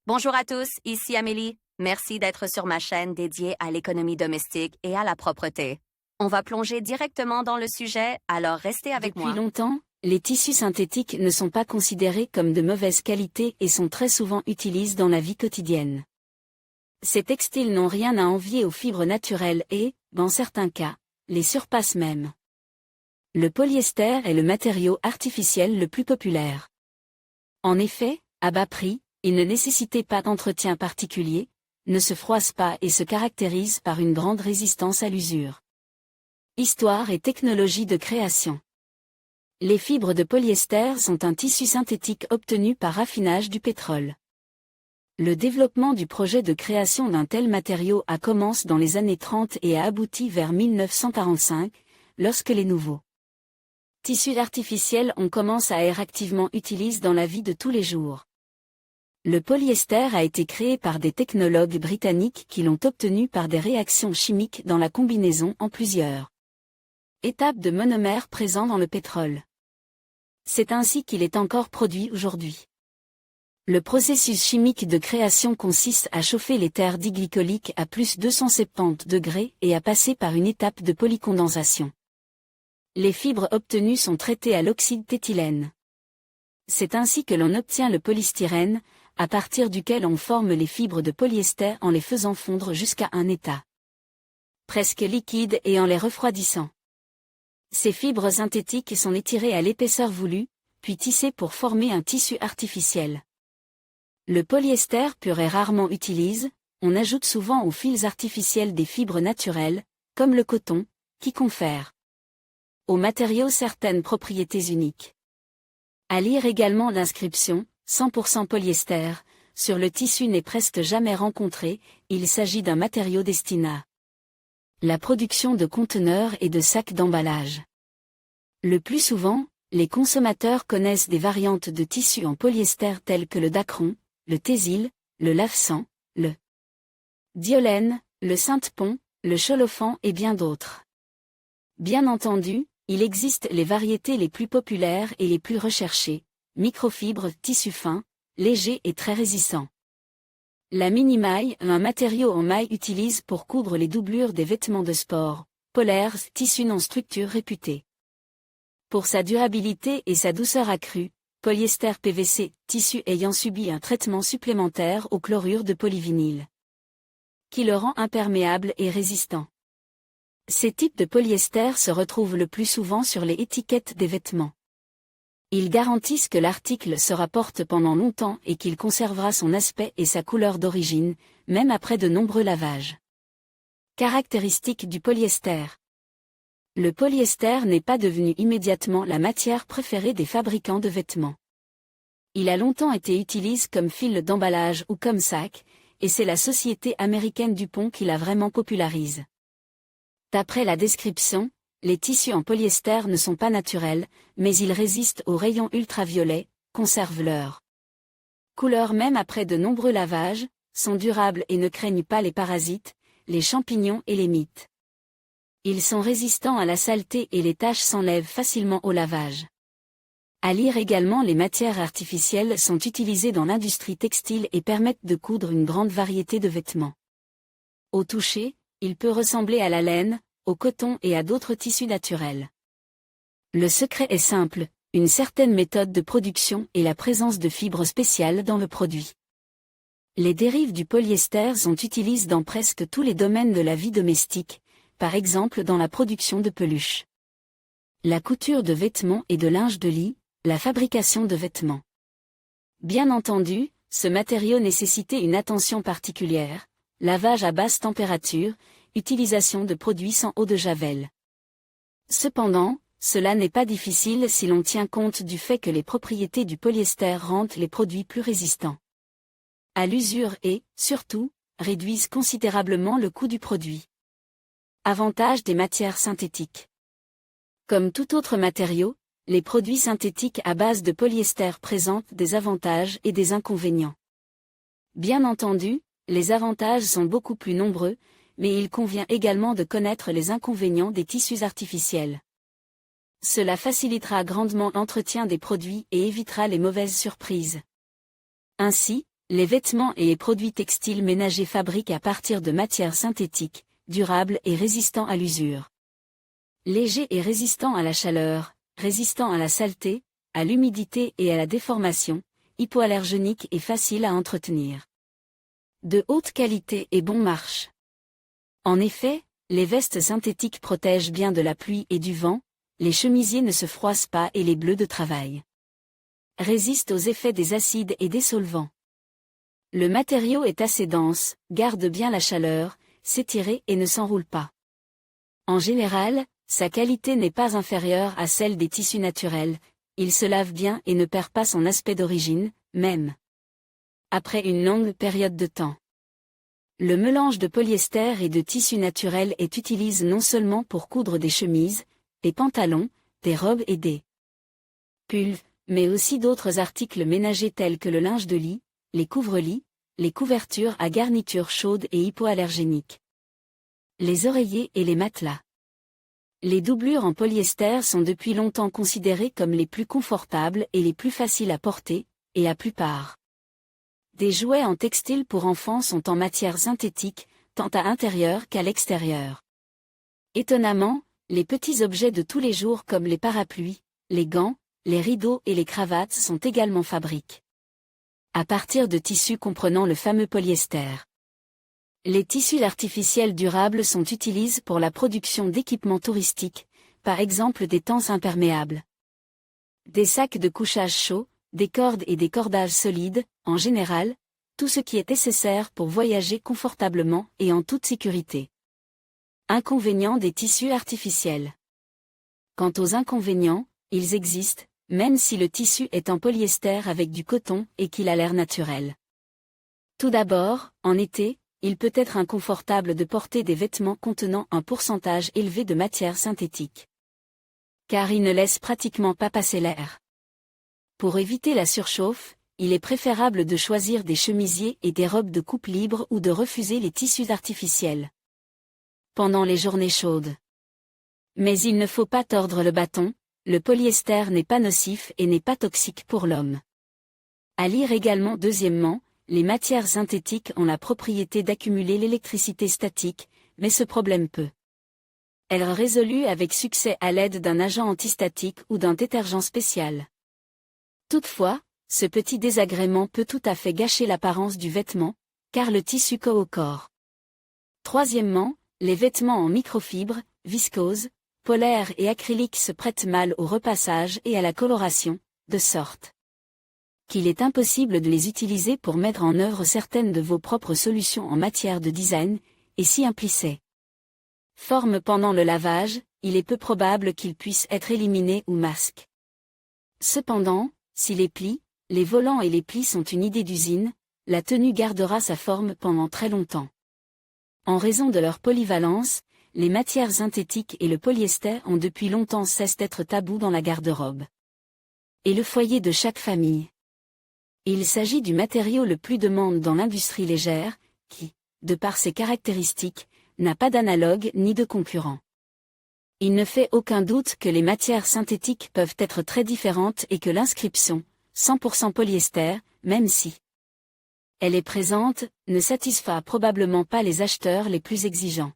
Bonjour à tous, ici Amélie. Merci d'être sur ma chaîne dédiée à l'économie domestique et à la propreté. On va plonger directement dans le sujet, alors restez avec moi. Depuis longtemps, les tissus synthétiques ne sont pas considérés comme de mauvaise qualité et sont très souvent utilisés dans la vie quotidienne. Ces textiles n'ont rien à envier aux fibres naturelles et, dans certains cas, les surpassent même. Le polyester est le matériau artificiel le plus populaire. En effet, à bas prix, il ne nécessitait pas d'entretien particulier, ne se froisse pas et se caractérise par une grande résistance à l'usure. Histoire et technologie de création. Les fibres de polyester sont un tissu synthétique obtenu par raffinage du pétrole. Le développement du projet de création d'un tel matériau a commencé dans les années 30 et a abouti vers 1945, lorsque les nouveaux tissus artificiels ont commencé à être activement utilisés dans la vie de tous les jours. Le polyester a été créé par des technologues britanniques qui l'ont obtenu par des réactions chimiques dans la combinaison en plusieurs étapes de monomères présents dans le pétrole. C'est ainsi qu'il est encore produit aujourd'hui. Le processus chimique de création consiste à chauffer les terres diglycoliques à plus 270 degrés et à passer par une étape de polycondensation. Les fibres obtenues sont traitées à l'oxyde d'éthylène. C'est ainsi que l'on obtient le polystyrène, à partir duquel on forme les fibres de polyester en les faisant fondre jusqu'à un état presque liquide et en les refroidissant. Ces fibres synthétiques sont étirées à l'épaisseur voulue, puis tissées pour former un tissu artificiel. Le polyester pur est rarement utilisé, on ajoute souvent aux fils artificiels des fibres naturelles, comme le coton, qui confèrent aux matériaux certaines propriétés uniques. À lire également l'inscription « 100% polyester » sur le tissu n'est presque jamais rencontré, il s'agit d'un matériau destiné à la production de conteneurs et de sacs d'emballage. Le plus souvent, les consommateurs connaissent des variantes de tissus en polyester telles que le dacron, le tésil, le lave-sang, le diolène, le synthepon, le cholophan et bien d'autres. Bien entendu, il existe les variétés les plus populaires et les plus recherchées, microfibres, tissu fin, léger et très résistant. La mini-maille, un matériau en maille utilise pour coudre les doublures des vêtements de sport, polaires, tissu non structure réputé pour sa durabilité et sa douceur accrue, polyester PVC, tissu ayant subi un traitement supplémentaire au chlorure de polyvinyle, qui le rend imperméable et résistant. Ces types de polyester se retrouvent le plus souvent sur les étiquettes des vêtements. Ils garantissent que l'article se rapporte pendant longtemps et qu'il conservera son aspect et sa couleur d'origine, même après de nombreux lavages. Caractéristiques du polyester. Le polyester n'est pas devenu immédiatement la matière préférée des fabricants de vêtements. Il a longtemps été utilisé comme fil d'emballage ou comme sac, et c'est la société américaine DuPont qui l'a vraiment popularise. D'après la description, les tissus en polyester ne sont pas naturels, mais ils résistent aux rayons ultraviolets, conservent leur couleur même après de nombreux lavages, sont durables et ne craignent pas les parasites, les champignons et les mites. Ils sont résistants à la saleté et les taches s'enlèvent facilement au lavage. À lire également, les matières artificielles sont utilisées dans l'industrie textile et permettent de coudre une grande variété de vêtements. Au toucher, il peut ressembler à la laine, au coton et à d'autres tissus naturels. Le secret est simple, une certaine méthode de production et la présence de fibres spéciales dans le produit. Les dérives du polyester sont utilisées dans presque tous les domaines de la vie domestique, par exemple dans la production de peluches, la couture de vêtements et de linge de lit, la fabrication de vêtements. Bien entendu, ce matériau nécessitait une attention particulière, lavage à basse température, utilisation de produits sans eau de javel. Cependant, cela n'est pas difficile si l'on tient compte du fait que les propriétés du polyester rendent les produits plus résistants à l'usure et, surtout, réduisent considérablement le coût du produit. Avantages des matières synthétiques. Comme tout autre matériau, les produits synthétiques à base de polyester présentent des avantages et des inconvénients. Bien entendu, les avantages sont beaucoup plus nombreux, mais il convient également de connaître les inconvénients des tissus artificiels. Cela facilitera grandement l'entretien des produits et évitera les mauvaises surprises. Ainsi, les vêtements et les produits textiles ménagers fabriquent à partir de matières synthétiques, durables et résistants à l'usure. Légers et résistants à la chaleur, résistants à la saleté, à l'humidité et à la déformation, hypoallergéniques et faciles à entretenir. De haute qualité et bon marche. En effet, les vestes synthétiques protègent bien de la pluie et du vent, les chemisiers ne se froissent pas et les bleus de travail résistent aux effets des acides et des solvants. Le matériau est assez dense, garde bien la chaleur, s'étire et ne s'enroule pas. En général, sa qualité n'est pas inférieure à celle des tissus naturels, il se lave bien et ne perd pas son aspect d'origine, même après une longue période de temps. Le mélange de polyester et de tissu naturel est utilisé non seulement pour coudre des chemises, des pantalons, des robes et des pulls, mais aussi d'autres articles ménagers tels que le linge de lit, les couvre-lits, les couvertures à garniture chaude et hypoallergéniques, les oreillers et les matelas. Les doublures en polyester sont depuis longtemps considérées comme les plus confortables et les plus faciles à porter, et la plupart des jouets en textile pour enfants sont en matière synthétique, tant à l'intérieur qu'à l'extérieur. Étonnamment, les petits objets de tous les jours comme les parapluies, les gants, les rideaux et les cravates sont également fabriqués à partir de tissus comprenant le fameux polyester. Les tissus artificiels durables sont utilisés pour la production d'équipements touristiques, par exemple des tents imperméables, des sacs de couchage chaud, des cordes et des cordages solides, en général, tout ce qui est nécessaire pour voyager confortablement et en toute sécurité. Inconvénients des tissus artificiels. Quant aux inconvénients, ils existent, même si le tissu est en polyester avec du coton et qu'il a l'air naturel. Tout d'abord, en été, il peut être inconfortable de porter des vêtements contenant un pourcentage élevé de matière synthétique, car ils ne laissent pratiquement pas passer l'air. Pour éviter la surchauffe, il est préférable de choisir des chemisiers et des robes de coupe libre ou de refuser les tissus artificiels pendant les journées chaudes. Mais il ne faut pas tordre le bâton, le polyester n'est pas nocif et n'est pas toxique pour l'homme. À lire également. Deuxièmement, les matières synthétiques ont la propriété d'accumuler l'électricité statique, mais ce problème peut être résolu avec succès à l'aide d'un agent antistatique ou d'un détergent spécial. Toutefois, ce petit désagrément peut tout à fait gâcher l'apparence du vêtement, car le tissu colle au corps. Troisièmement, les vêtements en microfibre, viscose, polaire et acrylique se prêtent mal au repassage et à la coloration, de sorte qu'il est impossible de les utiliser pour mettre en œuvre certaines de vos propres solutions en matière de design, et si un plissé forme pendant le lavage, il est peu probable qu'il puisse être éliminé ou masqué. Cependant, si les plis, les volants et les plis sont une idée d'usine, la tenue gardera sa forme pendant très longtemps. En raison de leur polyvalence, les matières synthétiques et le polyester ont depuis longtemps cessé d'être tabous dans la garde-robe et le foyer de chaque famille. Il s'agit du matériau le plus demandé dans l'industrie légère, qui, de par ses caractéristiques, n'a pas d'analogue ni de concurrent. Il ne fait aucun doute que les matières synthétiques peuvent être très différentes et que l'inscription 100% polyester, même si elle est présente, ne satisfera probablement pas les acheteurs les plus exigeants.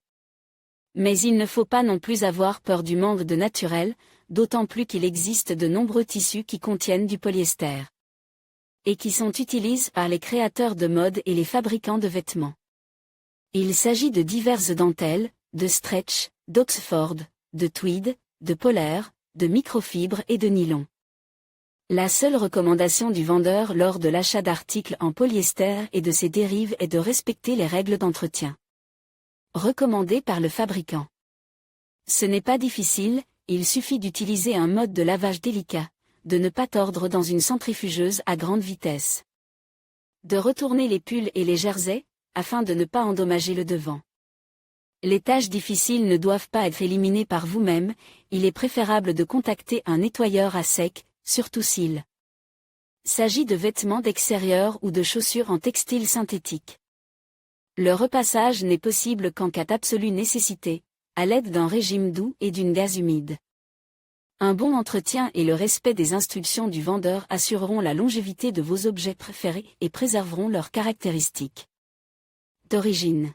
Mais il ne faut pas non plus avoir peur du manque de naturel, d'autant plus qu'il existe de nombreux tissus qui contiennent du polyester et qui sont utilisés par les créateurs de mode et les fabricants de vêtements. Il s'agit de diverses dentelles, de stretch, d'Oxford, de tweed, de polaire, de microfibre et de nylon. La seule recommandation du vendeur lors de l'achat d'articles en polyester et de ses dérives est de respecter les règles d'entretien recommandées par le fabricant. Ce n'est pas difficile, il suffit d'utiliser un mode de lavage délicat, de ne pas tordre dans une centrifugeuse à grande vitesse, de retourner les pulls et les jerseys, afin de ne pas endommager le devant. Les tâches difficiles ne doivent pas être éliminées par vous-même, il est préférable de contacter un nettoyeur à sec, surtout s'il s'agit de vêtements d'extérieur ou de chaussures en textile synthétique. Le repassage n'est possible qu'en cas d'absolue nécessité, à l'aide d'un régime doux et d'une gaze humide. Un bon entretien et le respect des instructions du vendeur assureront la longévité de vos objets préférés et préserveront leurs caractéristiques d'origine.